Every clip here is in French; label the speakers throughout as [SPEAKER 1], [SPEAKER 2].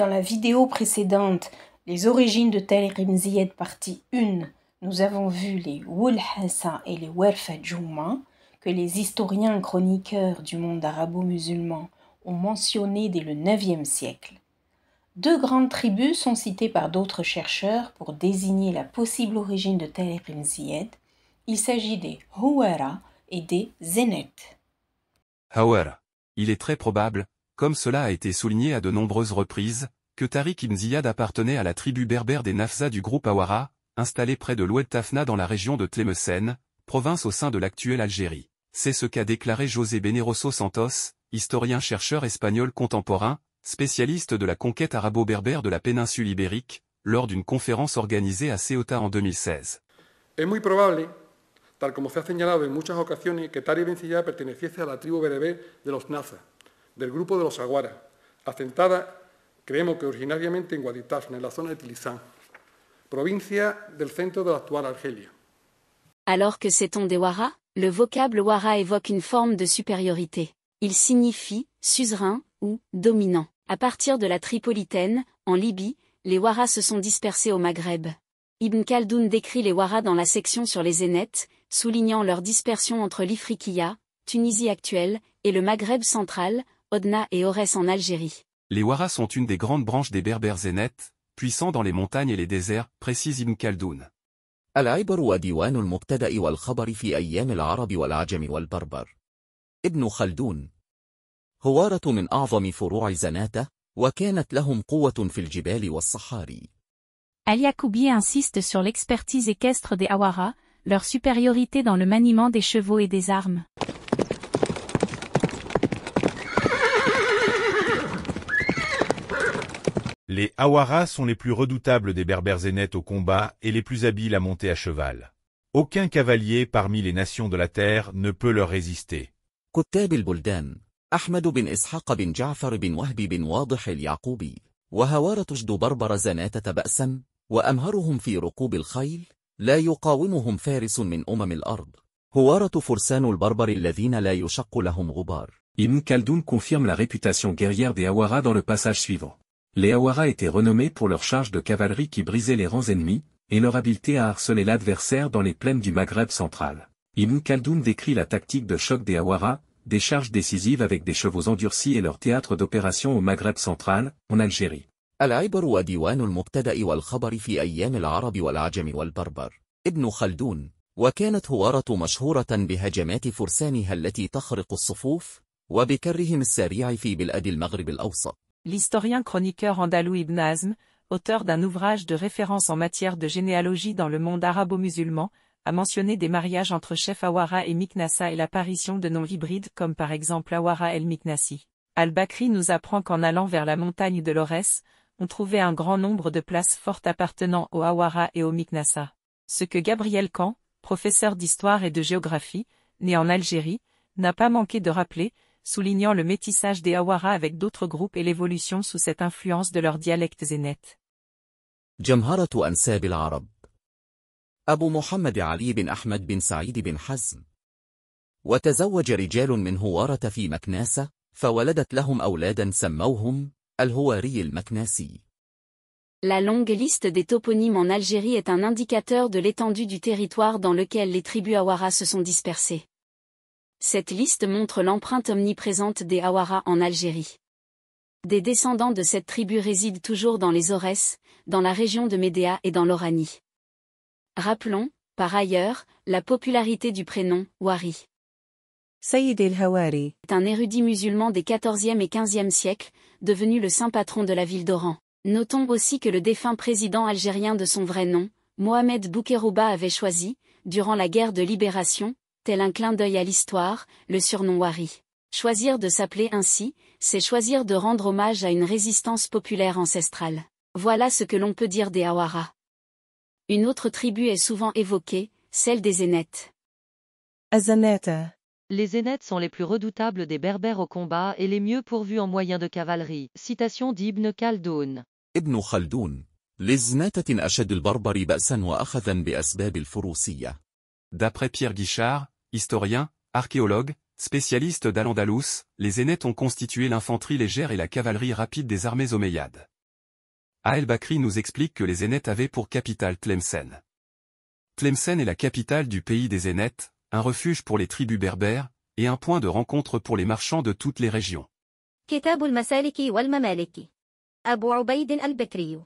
[SPEAKER 1] Dans la vidéo précédente, les origines de Tariq ibn Ziyad partie 1, nous avons vu les Wul Hassa et les Warfa Jumma, que les historiens chroniqueurs du monde arabo-musulman ont mentionné dès le 9e siècle. Deux grandes tribus sont citées par d'autres chercheurs pour désigner la possible origine de Tariq ibn Ziyad. Il s'agit des Hawara et des Zenet.
[SPEAKER 2] Hawara. Il est très probable, comme cela a été souligné à de nombreuses reprises, que Tariq ibn Ziyad appartenait à la tribu berbère des Nafza du groupe Hawara, installée près de l'Oued Tafna dans la région de Tlemcen, province au sein de l'actuelle Algérie. C'est ce qu'a déclaré José Beneroso Santos, historien-chercheur espagnol contemporain, spécialiste de la conquête arabo-berbère de la péninsule ibérique, lors d'une conférence organisée à Ceuta en 2016.
[SPEAKER 3] Es muy probable, tal como se ha señalado en muchas ocasiones, que Tariq ibn Ziyad perteneciese a la tribu bereber de los Nafza, del grupo de los Hawara, asentada, creemos que originariamente en Wadi Tafna, en la zona de Tilizán, provincia del centro de la actual Argelia.
[SPEAKER 4] Alors que sait-on des Wara? Le vocable Wara évoque une forme de supériorité. Il signifie suzerain ou dominant. À partir de la Tripolitaine, en Libye, les Wara se sont dispersés au Maghreb. Ibn Khaldoun décrit les Wara dans la section sur les Zénètes, soulignant leur dispersion entre l'Ifriqiya, Tunisie actuelle, et le Maghreb central, Odna et Aurès en Algérie.
[SPEAKER 2] Les Wara sont une des grandes branches des berbères zénètes, puissants dans les montagnes et les déserts, précise Ibn Khaldoun.
[SPEAKER 5] العبر وديوان المبتدأ والخبر في أيام العرب والعجم والبربر. ابن خلدون. هوارة من أعظم فروع زناتة، وكانت لهم قوة في الجبال والصحاري.
[SPEAKER 6] Al-Yaqoubi insiste sur l'expertise équestre des Hawara, leur supériorité dans le maniement des chevaux et des armes.
[SPEAKER 7] Les Hawara sont les plus redoutables des berbères zénètes au combat et les plus habiles à monter à cheval. Aucun cavalier parmi les nations de la terre ne peut leur résister.
[SPEAKER 5] كتاب البلدان أحمد بن إسحاق بن جعفر بن وهب بن واضح اليعقوبي وهوارة جد بربر زناتة بأسا وأمهرهم في ركوب الخيل لا يقاومهم فارس من الأرض هوارة فرسان البربر الذين لا يشق لهم غبار.
[SPEAKER 8] Ibn Khaldoun confirme la réputation guerrière des Hawara dans le passage suivant. Les Hawara étaient renommés pour leur charge de cavalerie qui brisait les rangs ennemis, et leur habileté à harceler l'adversaire dans les plaines du Maghreb central. Ibn Khaldoun décrit la tactique de choc des Hawara, des charges décisives avec des chevaux endurcis et leur théâtre d'opération au Maghreb central, en Algérie.
[SPEAKER 5] العبر وديوان المبتدأ والخبر في أيام العرب والعجم والبربر. ابن خلدون. وكانت هوارة مشهورة بهجمات فرسانها التي تخرق الصفوف، وبكرهم السريع في بلاد المغرب الأوسط.
[SPEAKER 9] L'historien chroniqueur andalou Ibn Hazm, auteur d'un ouvrage de référence en matière de généalogie dans le monde arabo-musulman, a mentionné des mariages entre chefs Hawara et Miknassa et l'apparition de noms hybrides comme par exemple Hawara el-Miknassi. Al-Bakri nous apprend qu'en allant vers la montagne de l'Aurès, on trouvait un grand nombre de places fortes appartenant aux Hawara et aux Miknassa. Ce que Gabriel Camp, professeur d'histoire et de géographie, né en Algérie, n'a pas manqué de rappeler, soulignant le métissage des Hawara avec d'autres groupes et l'évolution sous cette influence de leurs dialectes zénètes.
[SPEAKER 5] جمهرة أنساب العرب. أبو محمد علي بن أحمد بن سعيد بن حزم. وتزوج رجال من هوارة في مكناسة، فولدت لهم أولادا سموهم الهواري المكناسي.
[SPEAKER 4] La longue liste des toponymes en Algérie est un indicateur de l'étendue du territoire dans lequel les tribus Hawara se sont dispersées. Cette liste montre l'empreinte omniprésente des Hawara en Algérie. Des descendants de cette tribu résident toujours dans les Aurès, dans la région de Médéa et dans l'Oranie. Rappelons, par ailleurs, la popularité du prénom, Wari.
[SPEAKER 9] Sayyid el-Hawari
[SPEAKER 4] est un érudit musulman des XIVe et XVe siècles, devenu le saint patron de la ville d'Oran. Notons aussi que le défunt président algérien de son vrai nom, Mohamed Boukérouba avait choisi, durant la guerre de libération, tel un clin d'œil à l'histoire, le surnom Wari. Choisir de s'appeler ainsi, c'est choisir de rendre hommage à une résistance populaire ancestrale. Voilà ce que l'on peut dire des Hawara. Une autre tribu est souvent évoquée, celle des Zénètes.
[SPEAKER 9] Azanata.
[SPEAKER 10] Les Zénètes sont les plus redoutables des Berbères au combat et les mieux pourvus en moyens de cavalerie. Citation d'Ibn Khaldoun.
[SPEAKER 5] ابن خلدون. لزناتة أشد البربر بأسا وأخذا بأسباب الفروسية.
[SPEAKER 2] D'après Pierre Guichard, historien, archéologue, spécialiste d'Al-Andalus, les Zénètes ont constitué l'infanterie légère et la cavalerie rapide des armées omeyyades. Al-Bakri nous explique que les Zénètes avaient pour capitale Tlemcen. Tlemcen est la capitale du pays des Zénètes, un refuge pour les tribus berbères, et un point de rencontre pour les marchands de toutes les régions.
[SPEAKER 11] كتاب المسالك والممالك أبو عبيد البكري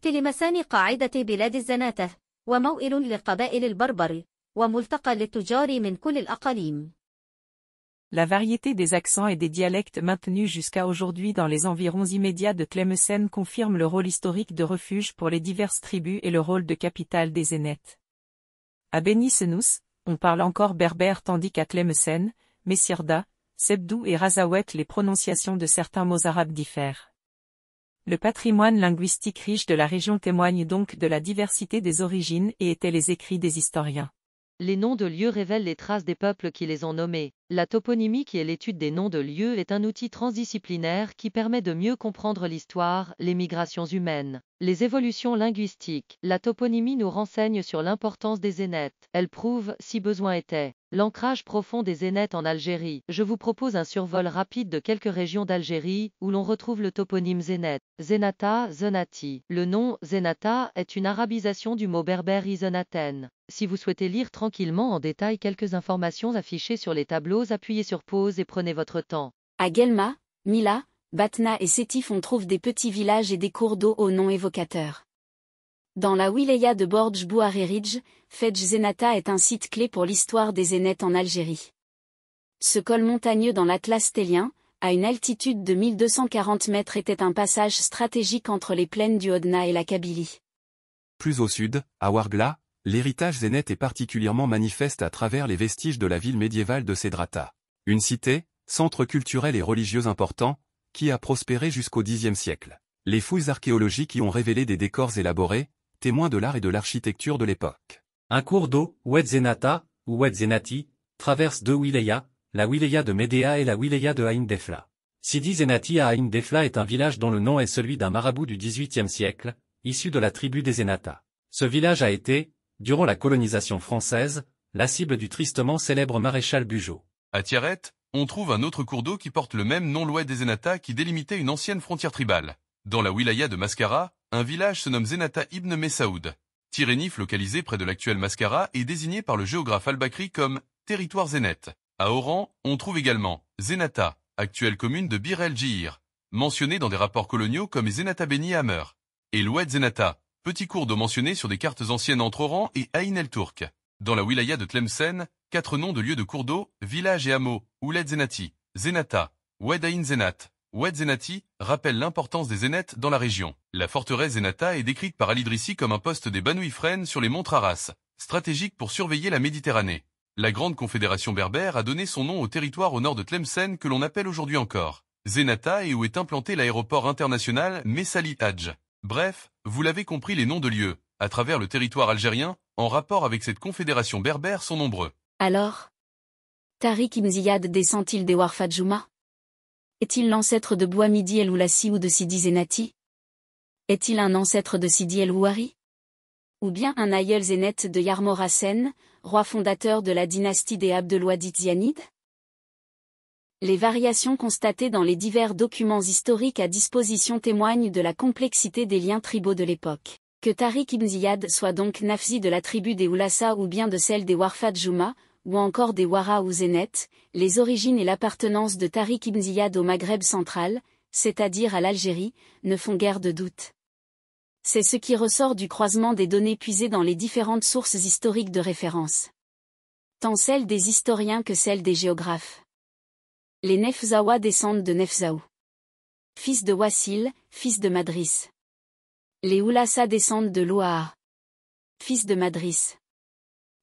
[SPEAKER 11] تلمسان قاعدة بلاد الزناتة وموئل للقبائل البربر وملتقى للتجار من كل الأقاليم.
[SPEAKER 9] La variété des accents et des dialectes maintenus jusqu'à aujourd'hui dans les environs immédiats de Tlemcen confirme le rôle historique de refuge pour les diverses tribus et le rôle de capitale des Zénètes. À Beni Senous, on parle encore berbère tandis qu'à Tlemcen, Messirda, Sebdou et Razawet les prononciations de certains mots arabes diffèrent. Le patrimoine linguistique riche de la région témoigne donc de la diversité des origines et était les écrits des historiens.
[SPEAKER 10] Les noms de lieux révèlent les traces des peuples qui les ont nommés. La toponymie qui est l'étude des noms de lieux est un outil transdisciplinaire qui permet de mieux comprendre l'histoire, les migrations humaines, les évolutions linguistiques. La toponymie nous renseigne sur l'importance des Zénètes. Elle prouve, si besoin était, l'ancrage profond des Zénètes en Algérie. Je vous propose un survol rapide de quelques régions d'Algérie où l'on retrouve le toponyme Zénète. Zenata, Zenati. Le nom Zenata est une arabisation du mot berbère Izenaten. Si vous souhaitez lire tranquillement en détail quelques informations affichées sur les tableaux, appuyez sur pause et prenez votre temps.
[SPEAKER 4] À Guelma, Mila, Batna et Sétif on trouve des petits villages et des cours d'eau aux noms évocateurs. Dans la wilaya de Bordj Bouharirij, Fedj Zenata est un site clé pour l'histoire des Zénètes en Algérie. Ce col montagneux dans l'Atlas télien, à une altitude de 1240 mètres était un passage stratégique entre les plaines du Hodna et la Kabylie.
[SPEAKER 2] Plus au sud, à Ouargla, l'héritage zénète est particulièrement manifeste à travers les vestiges de la ville médiévale de Sédrata. Une cité, centre culturel et religieux important, qui a prospéré jusqu'au Xe siècle. Les fouilles archéologiques y ont révélé des décors élaborés, témoins de l'art et de l'architecture de l'époque.
[SPEAKER 12] Un cours d'eau, Oued Zenata, ou Oued Zenati, traverse deux wilayas, la wilaya de Médéa et la wilaya de Aïn Defla. Sidi Zenati à Aïn Defla est un village dont le nom est celui d'un marabout du XVIIIe siècle, issu de la tribu des Zenata. Ce village a été, durant la colonisation française, la cible du tristement célèbre maréchal Bugeaud.
[SPEAKER 13] À Tiaret, on trouve un autre cours d'eau qui porte le même nom, l'Oued des Zenata, qui délimitait une ancienne frontière tribale. Dans la wilaya de Mascara, un village se nomme Zenata ibn Messaoud. Tirénif, localisé près de l'actuelle Mascara, est désigné par le géographe Al-Bakri comme territoire zénète. À Oran, on trouve également Zenata, actuelle commune de Bir el-Jihir, mentionnée dans des rapports coloniaux comme Zenata Beni Hamer, et l'Oued Zenata, petit cours d'eau mentionné sur des cartes anciennes entre Oran et Aïn el-Turk. Dans la wilaya de Tlemcen, 4 noms de lieux de cours d'eau, villages et hameaux, Ouled Zenati, Zenata, Oued Aïn Zenat, Oued Zenati, rappellent l'importance des Zénètes dans la région. La forteresse Zenata est décrite par Al-Idrissi comme un poste des Banu Ifren sur les monts Traras, stratégique pour surveiller la Méditerranée. La Grande Confédération berbère a donné son nom au territoire au nord de Tlemcen que l'on appelle aujourd'hui encore Zenata et où est implanté l'aéroport international Messali Hadj. Bref, vous l'avez compris, les noms de lieux, à travers le territoire algérien, en rapport avec cette confédération berbère sont nombreux.
[SPEAKER 4] Alors, Tariq ibn Ziyad descend-il des Warfat Jouma? Est-il l'ancêtre de Bouhamidi el-Oulassi ou de Sidi Zenati? Est-il un ancêtre de Sidi el-Ouari? Ou bien un aïeul zénète de Yarmorasen, roi fondateur de la dynastie des Abdelouadizianides? Les variations constatées dans les divers documents historiques à disposition témoignent de la complexité des liens tribaux de l'époque. Que Tariq ibn Ziyad soit donc Nafzi de la tribu des Oulassa ou bien de celle des Warfat Jouma, ou encore des Wara ou Zénètes, les origines et l'appartenance de Tariq ibn Ziyad au Maghreb central, c'est-à-dire à l'Algérie, ne font guère de doute. C'est ce qui ressort du croisement des données puisées dans les différentes sources historiques de référence. Tant celles des historiens que celles des géographes. Les Nefzawa descendent de Nefzaou. Fils de Wassil, fils de Madris. Les Oulassa descendent de Louaha. Fils de Madris.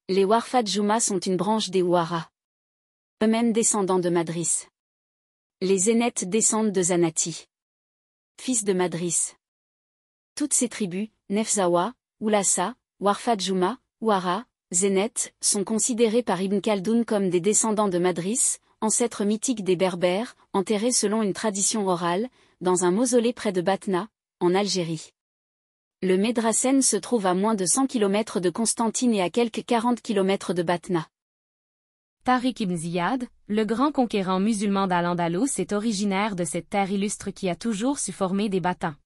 [SPEAKER 4] Les Warfat Jouma sont une branche des Ouara. Eux-mêmes descendants de Madris. Les Zénètes descendent de Zanati. Fils de Madris. Toutes ces tribus, Nefzawa, Oulassa, Warfat Jouma, Ouara, Zénètes, sont considérées par Ibn Khaldoun comme des descendants de Madris, ancêtres mythiques des Berbères, enterrés selon une tradition orale, dans un mausolée près de Batna, en Algérie. Le Médrassen se trouve à moins de 100 km de Constantine et à quelques 40 km de Batna.
[SPEAKER 6] Tariq ibn Ziyad, le grand conquérant musulman d'Al-Andalus, est originaire de cette terre illustre qui a toujours su former des bâtins.